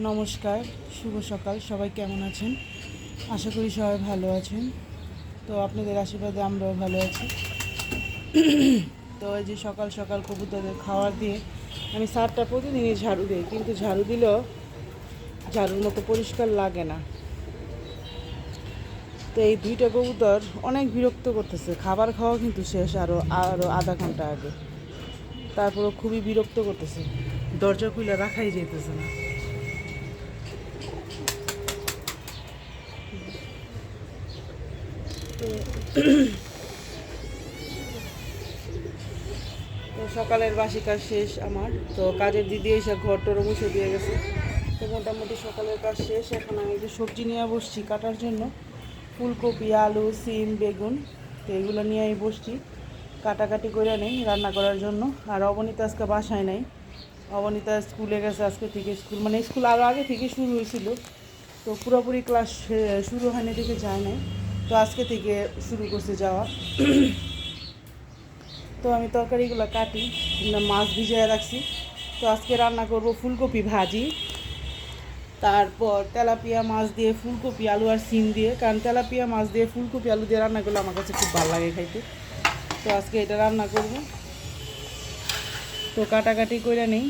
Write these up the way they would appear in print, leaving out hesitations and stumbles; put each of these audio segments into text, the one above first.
নমস্কার, শুভ সকাল। সবাই কেমন আছেন? আশা করি সবাই ভালো আছেন। তো আপনাদের আশীর্বাদে আমরাও ভালো আছি। তো এই যে সকাল সকাল কবুতরদের খাবার দিয়ে আমি ছাদটা প্রতিদিনই ঝাড়ু দিই, কিন্তু ঝাড়ু দিলেও ঝাড়ুর মতো পরিষ্কার লাগে না। তো এই দুইটা কবুতর অনেক বিরক্ত করতেছে। খাবার খাওয়া কিন্তু শেষ আরও আধা ঘন্টা আগে, তারপরও খুবই বিরক্ত করতেছে। দরজা খুলে রাখাই যেতেছে না। তো সকালের বাসি কাজ শেষ আমার। তো কাজের দিদি এসে ঘর টরও মুছে দিয়ে গেছে। তো মোটামুটি সকালের কাজ শেষ। এখন আমি যে সবজি নিয়ে বসছি কাটার জন্য, ফুলকপি, আলু, সিম, বেগুন। তো এগুলো নিয়ে আমি বসছি, কাটাকাটি করে নেই রান্না করার জন্য। আর অবনীতা আজকে বাসায় নাই। অবনীতা স্কুলে গেছে আজকে থেকে। স্কুল আরও আগে থেকে শুরু হয়েছিল, তো পুরোপুরি ক্লাস শুরু হয়নি দেখে যায় নাই। তো আজকে থেকে শুরু করছে যাওয়া। তো আমি তরকারিগুলো কাটি, মাছ ভিজিয়ে রাখছি। তো আজকে রান্না করব ফুলকপি ভাজি, তারপর তেলাপিয়া মাছ দিয়ে ফুলকপি, আলু আর সিম দিয়ে। কারণ তেলাপিয়া মাছ দিয়ে ফুলকপি আলু দিয়ে রান্না করলে আমার কাছে খুব ভালো লাগে খাইতে। তো আজকে এটা রান্না করব। তো কাটাকাটি করে নেই।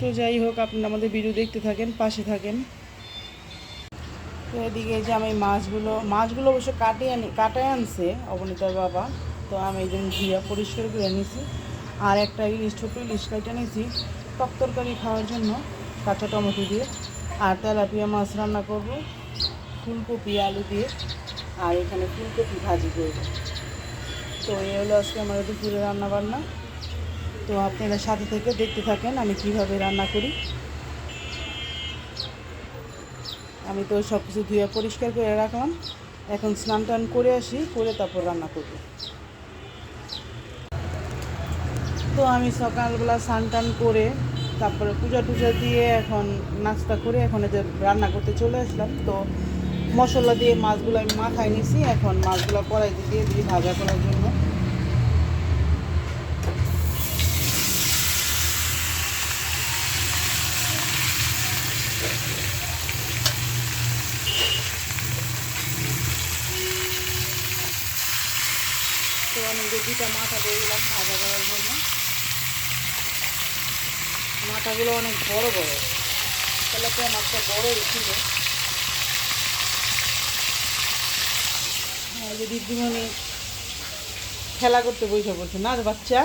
তো যাই হোক, আপনারা আমাদের ভিডিও দেখতে থাকেন, পাশে থাকেন। তো এদিকে যে আমি মাছগুলো অবশ্য কাটায় আনছে অবনীতার বাবা। তো আমি এই জন্য ধুয়ে পরিষ্কার করে নিয়েছি। আর একটা ছোটো ইলিশ কাটা নিয়েছি টক তরকারি খাওয়ার জন্য, কাঁচা টমেটো দিয়ে। আর তেলাপিয়া মাছ রান্না করব ফুলকপি আলু দিয়ে। আর এখানে ফুলকপি ভাজি করব। তো এই হলো আজকে আমার দুপুরে রান্না বান্না। তো আপনারা সাথে থেকে দেখতে থাকেন আমি কিভাবে রান্না করি। আমি তো সব কিছু ধুয়ে পরিষ্কার করে রাখলাম। এখন স্নান টান করে আসি, করে তারপর রান্না করব। তো আমি সকালবেলা স্নান টান করে তারপরে পূজা টুজা দিয়ে এখন নাস্তা করে এখন যে রান্না করতে চলে আসলাম। তো মশলা দিয়ে মাছগুলো আমি মাখায় নিছি। এখন মাছগুলো কড়াইতে দিয়ে দিই ভাজা করার জন্য। তো আমি যে দুটা মাথা দিয়ে দিলাম ভাজা করার জন্য। মাথাগুলো অনেক বড় বড়, তাহলে তো মাছটা বড়ই ছিল। হ্যাঁ, যে দিদিমণি খেলা করতে বসে পড়ছে না রে বাচ্চা।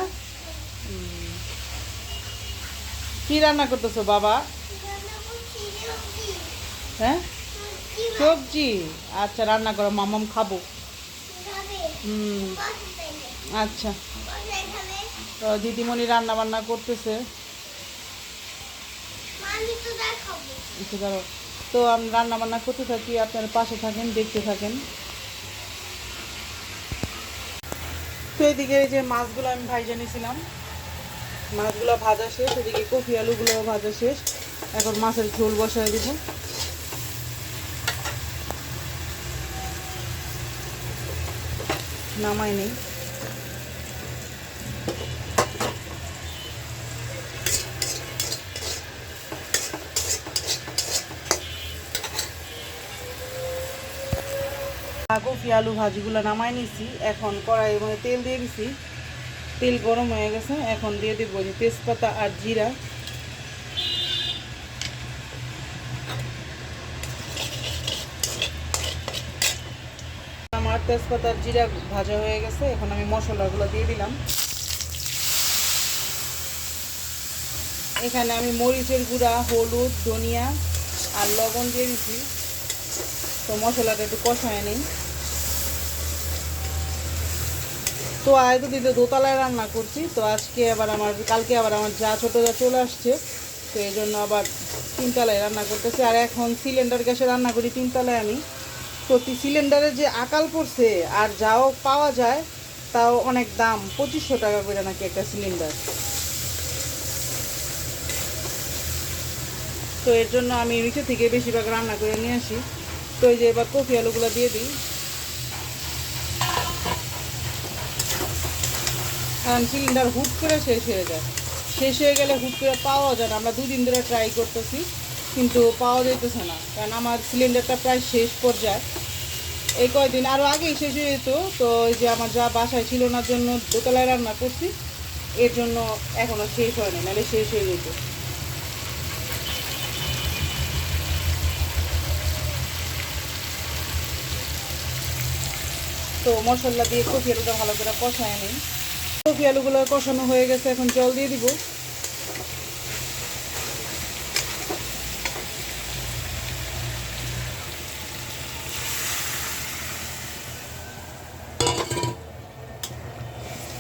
কি রান্না করতেছো বাবা? হ্যাঁ, সবজি। আচ্ছা, রান্না করো, মামাম খাবো। আচ্ছা। তো দিদিমণি রান্না বান্না করতেছে। আচ্ছা, ধরো। তো আমি রান্না বান্না করতে থাকি, আপনার পাশে থাকেন, দেখতে থাকেন। তো এদিকে এই যে মাছগুলো আমি ভাজা নিয়েছিলাম, মাছগুলো ভাজা শেষ। এদিকে কফি আলুগুলো ভাজা শেষ। এখন মাছের ঝোল বসায় দিব। নামাই নেই। কফি আলু ভাজিগুলো নামাই নিছি। এখন কড়াইয়ের মধ্যে তেল দিয়ে দিছি। তেল গরম হয়ে গেছে। এখন দিয়ে দিব যে তেজপাতা আর জিরা। আমার তেজপাতা আর জিরা ভাজা হয়ে গেছে। এখন আমি মশলাগুলো দিয়ে দিলাম। এখানে আমি মরিচের গুঁড়া, হলুদ, ধনিয়া আর লবণ দিয়ে দিচ্ছি। তো মশলাটা একটু কষায় নিই। তো এতদিন তো দোতলায় রান্না করছি। তো কালকে আবার আমার ছোটো যা চলে আসছে। তো এই জন্য আবার তিনতলায় রান্না করতেছি। আর এখন সিলিন্ডার গ্যাসে রান্না করি তিনতলায় আমি। প্রতি সিলিন্ডারে যে আকাল পড়ছে, আর যাও পাওয়া যায় তাও অনেক দাম, 2500 টাকা করে নাকি একটা সিলিন্ডার। তো এর জন্য আমি নিচে থেকে বেশিরভাগ রান্না করে নিয়ে আসি। তো এই যে এবার কফি আলুগুলো দিয়ে দিই। কারণ সিলিন্ডার হুট করে শেষ হয়ে যায়, শেষ হয়ে গেলে হুট করে পাওয়া যায় না। আমরা 2 দিন ধরে ট্রাই করতেছি কিন্তু পাওয়া যাইতেছে না, কারণ আমার সিলিন্ডারটা প্রায় শেষ পর্যায়ে। এই কয়দিন আরও আগেই শেষ হয়ে যেত, তো এই যে আমার যা বাসায় ছিল না জন্য দোতলায় রান্না করছি, এর জন্য এখনও শেষ হয়নি, নাহলে শেষ হয়ে যেত। তো মশলা দিয়ে কফি আলুটা ভালো করে কষায় নিই। কফি আলুগুলো কষানো হয়ে গেছে, এখন জল দিয়ে দিব।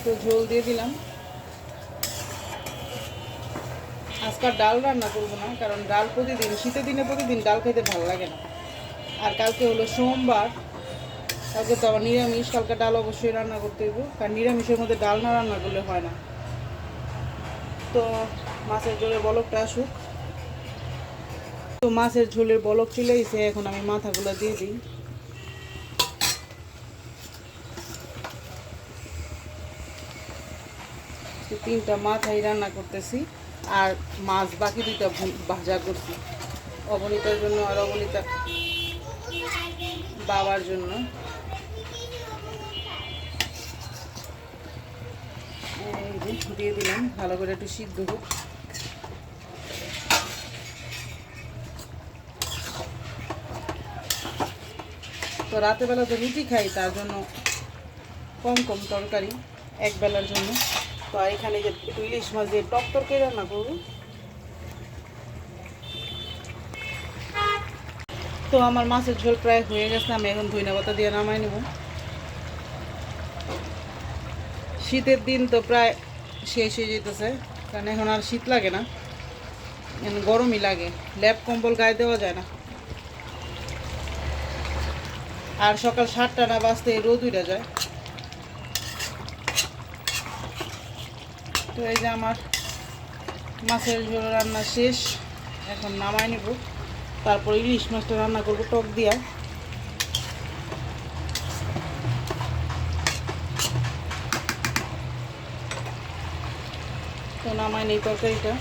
তো ঝোল দিয়ে দিলাম। আজকাল ডাল রান্না করবো না, কারণ ডাল প্রতিদিন শীতের দিনে প্রতিদিন ডাল খেতে ভালো লাগে না। আর কালকে হলো সোমবার, কালকে তো আবার নিরামিষ, কালকে ডাল অবশ্যই রান্না করতে হইব, কারণ নিরামিষের মধ্যে ডাল না রান্না করলে হয় না। তো মাছের ঝোলের বলকটা আসুক। তো মাছের ঝোলের বলক চলে এসে এখন আমি মাথাগুলো দিয়ে দিই। তো 3টা মাথাই রান্না করতেছি, আর মাছ বাকি 2টা ভাজা করছি, অবনীতার জন্য আর অবনীতা বাবার জন্য। এই যে দিয়ে দিলাম, ভালো করে একটু সিদ্ধ হোক। তো রাতেরবেলা তো রুটি খাই, তার জন্য কম কম তরকারি এক বেলার জন্য। তো এখানে যে একটু ইলিশ মাছ দিয়ে টক তরকারি রান্না করবো। তো আমার মাছের ঝোল প্রায় হয়ে গেছে, আমি এখন ধইনা পাতা দিয়ে নামাই নেব। শীতের দিন তো প্রায় শেষ হয়ে যেতেছে, কারণ এখন আর শীত লাগে না, এখন গরমই লাগে, ল্যাপ কম্বল গায়ে দেওয়া যায় না। আর সকাল 7টা না বাজতে রোদ উঠে যায়। তো এই যে আমার মাছের ঝোল রান্না শেষ, এখন নামাই নেব। তারপর ইলিশ মাছটা রান্না করবো টক দিয়া। তো নামাই নেই তরকারিটা।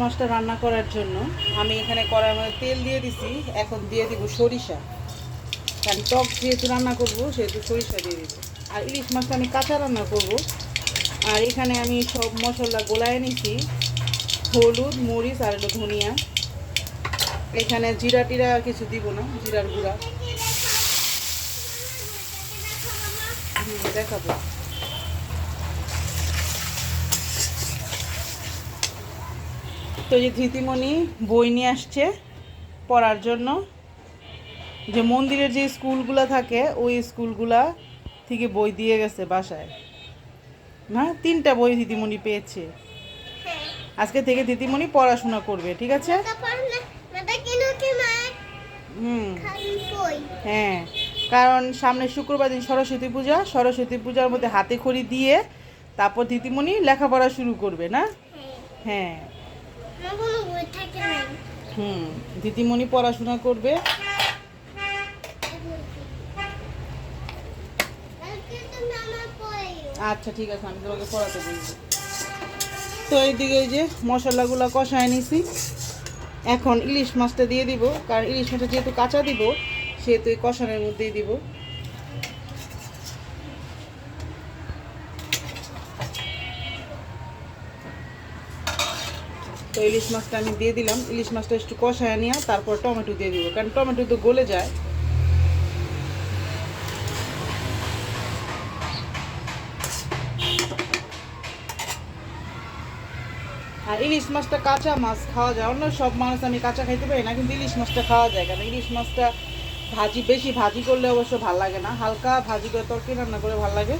মাছটা রান্না করার জন্য আমি এখানে কড়ার মধ্যে তেল দিয়ে দিছি, এখন দিয়ে দিব সরিষা, কারণ টক যেহেতু রান্না করবো সেহেতু সরিষা দিয়ে দিব। আর ইলিশ মাছটা আমি কাঁচা রান্না করব। আর এখানে আমি সব মশলা গোলায় নিছি, হলুদ, মরিচ আর একটু ধনিয়া। এখানে জিরা টিরা কিছু দিব না, জিরার গুঁড়া দেখাবো। তো যে ধৃতিমণি বই নিয়ে আসছে পড়ার জন্য, যে মন্দিরের যে স্কুলগুলো থাকে ওই স্কুলগুলা থেকে বই দিয়ে গেছে বাসায়। না, 3টা বই দিদিমণি পেয়েছে। আজকে থেকে দিদিমণি পড়াশোনা করবে, ঠিক আছে? হ্যাঁ, কারণ সামনে শুক্রবার দিন সরস্বতী পূজা, সরস্বতী পূজার মধ্যে হাতে খড়ি দিয়ে তারপর দিদিমণি লেখাপড়া শুরু করবে না? হ্যাঁ। দিদিমণি পড়াশোনা করবে। আচ্ছা ঠিক আছে, আমি তোমাকে পড়াতে বলবো। তো এইদিকে এই যে মশলাগুলো কষায় নিছি, এখন ইলিশ মাছটা দিয়ে দিব, কারণ ইলিশ মাছটা যেহেতু কাঁচা দিব সেহেতু এই কষানোর মধ্যেই দিব। তো ইলিশ মাছটা আমি দিয়ে দিলাম, ইলিশ মাছটা একটু কষায় নিয়ে তারপর টমেটো দিয়ে দিব, কারণ টমেটো তো গলে যায়। আর ইলিশ মাছটা কাঁচা মাছ খাওয়া যায়, অন্য সব মাছ আমি কাঁচা খাইতে পারি না, কিন্তু ইলিশ মাছটা খাওয়া যায়, কারণ ইলিশ মাছটা বেশি ভাজি করলে অবশ্য ভালো লাগে না, হালকা ভাজি করে তরকারি রান্না করে ভালো লাগে।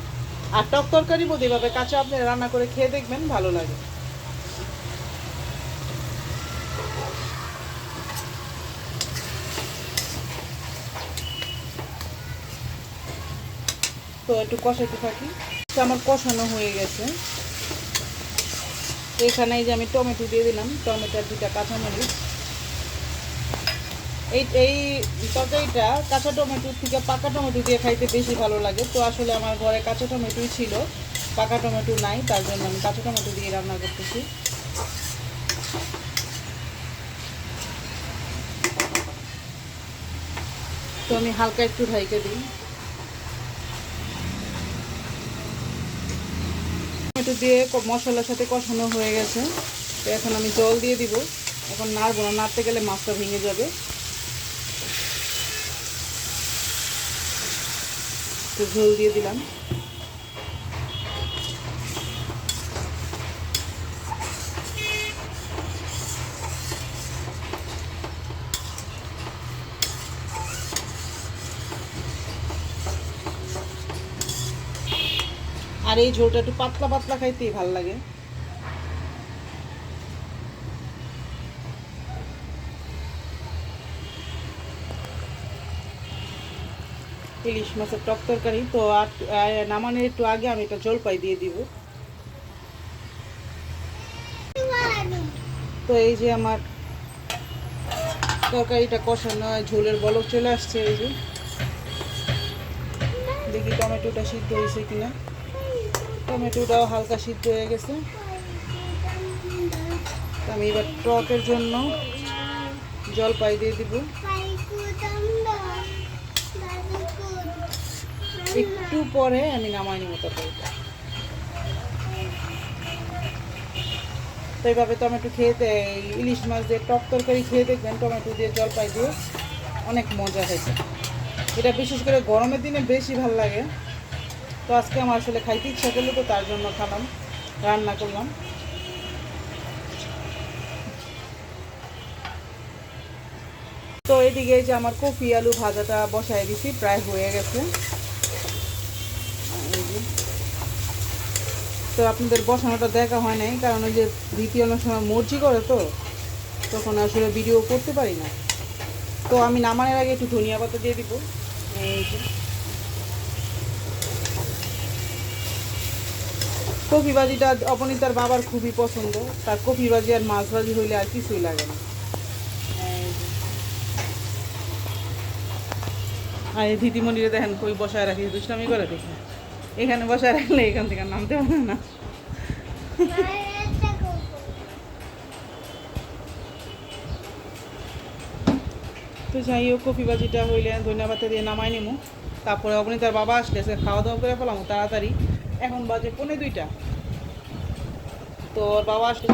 আর টক তরকারির মধ্যে এভাবে কাঁচা আপনি রান্না করে খেয়ে দেখবেন, ভালো লাগে। তো একটু কষাইতে থাকি। তো আমার কষানো হয়ে গেছে। তো এখানে এই যে আমি টমেটো দিয়ে দিলাম, টমেটোর 2টা কাঁচামরিচ। এই তরকারিটা কাঁচা টমেটো থেকে পাকা টমেটো দিয়ে খাইতে বেশি ভালো লাগে। তো আসলে আমার ঘরে কাঁচা টমেটোই ছিল, পাকা টমেটো নাই, তার জন্য আমি কাঁচা টমেটো দিয়ে রান্না করতেছি। তো আমি হালকা একটু ঢাইকে দিই। টমেটো দিয়ে মশলার সাথে কষানো হয়ে গেছে। তো এখন আমি জল দিয়ে দিব। এখন নাড়বো না, নাড়তে গেলে মাছটা ভেঙে যাবে। তো ঝোল দিয়ে দিলাম। আর এই ঝোলটা একটু পাতলা পাতলা খাইতেই ভাল লাগে। ইলিশ মাছের টক তরকারি। তো আর নামানোর একটু আগে আমি এটা জলপাই দিয়ে দিব। তো এই যে আমার তরকারিটা কষানো, ঝোলের বলক চলে আসছে। এই যে দেখি টমেটোটা সিদ্ধ হয়েছে কিনা। টমেটোটাও হালকা সিদ্ধ হয়ে গেছে। আমি এবার টকের জন্য জলপাই দিয়ে দিব। একটু পরে আমি নামাই নিব তরকারিটা। তো এইভাবে টমেটো খেয়ে, ইলিশ মাছ দিয়ে টক তরকারি খেয়ে দেখবেন টমেটো দিয়ে জলপাই দিয়ে অনেক মজা হয়েছে। এটা বিশেষ করে গরমের দিনে বেশি ভালো লাগে। তো আজকে আমার আসলে খাইতে ইচ্ছা করলো, তো তার জন্য খালাম, রান্না করলাম। তো এদিকে যে আমার কপি আলু ভাজাটা বসায় দিছি, প্রায় হয়ে গেছে। তো আপনাদের বসানোটা দেখা হয় নাই, কারণ ওই যে দ্বিতীয় অনেক সময় মর্জি করে, তো তখন আসলে ভিডিও করতে পারি না। তো আমি নামানোর আগে একটু ধনিয়া পাতা দিয়ে দিব। এই যে কপি ভাজিটা অপনিতার বাবার খুবই পছন্দ। তার কপি ভাজি আর মাছ ভাজি হইলে আর কিছুই লাগে না। আর এই দিদিমণিরে দেখেন কই বসায় রাখি, দুষ্টামি করে দেখি। এখানে বসায় রাখলে এখান থেকে নামতে পারে না। তো যাই হোক, কপি ভাজিটা হইলে ধনিয়া পাতা দিয়ে নামাই নিমু। তারপরে অবনীতার বাবা আসলে সে খাওয়া দাওয়া করে ফেলাম তাড়াতাড়ি। এখন বাজে 1:45। তো ওর বাবা আসলে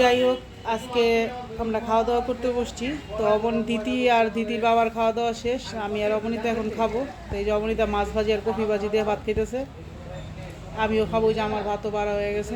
যাই হোক, আজকে আমরা খাওয়া দাওয়া করতে বসছি। তো দিদি আর দিদির বাবার খাওয়া দাওয়া শেষ, আমি আর অবনীতা এখন খাবো। তো এই যে অবনীতা মাছ ভাজি আর কপি ভাজি দিয়ে ভাত খেতেছে, আমিও খাবো। যে আমার ভাতও বাড়া হয়ে গেছে।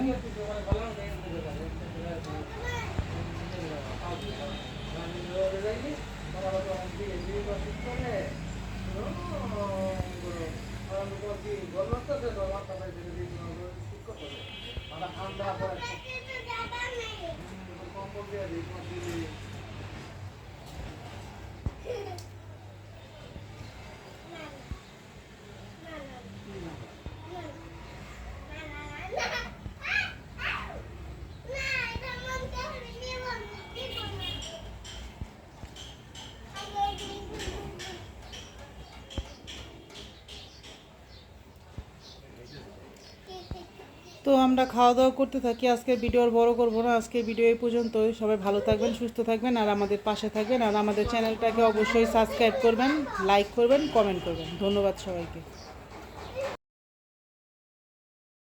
তো আমরা খাওয়া দাওয়া করতে থাকি। আজকের ভিডিও আর বড় করবো না, আজকের ভিডিও এই পর্যন্তই। সবাই ভালো থাকবেন, সুস্থ থাকবেন, আর আমাদের পাশে থাকবেন। আর আমাদের চ্যানেলটাকে অবশ্যই সাবস্ক্রাইব করবেন, লাইক করবেন, কমেন্ট করবেন। ধন্যবাদ সবাইকে।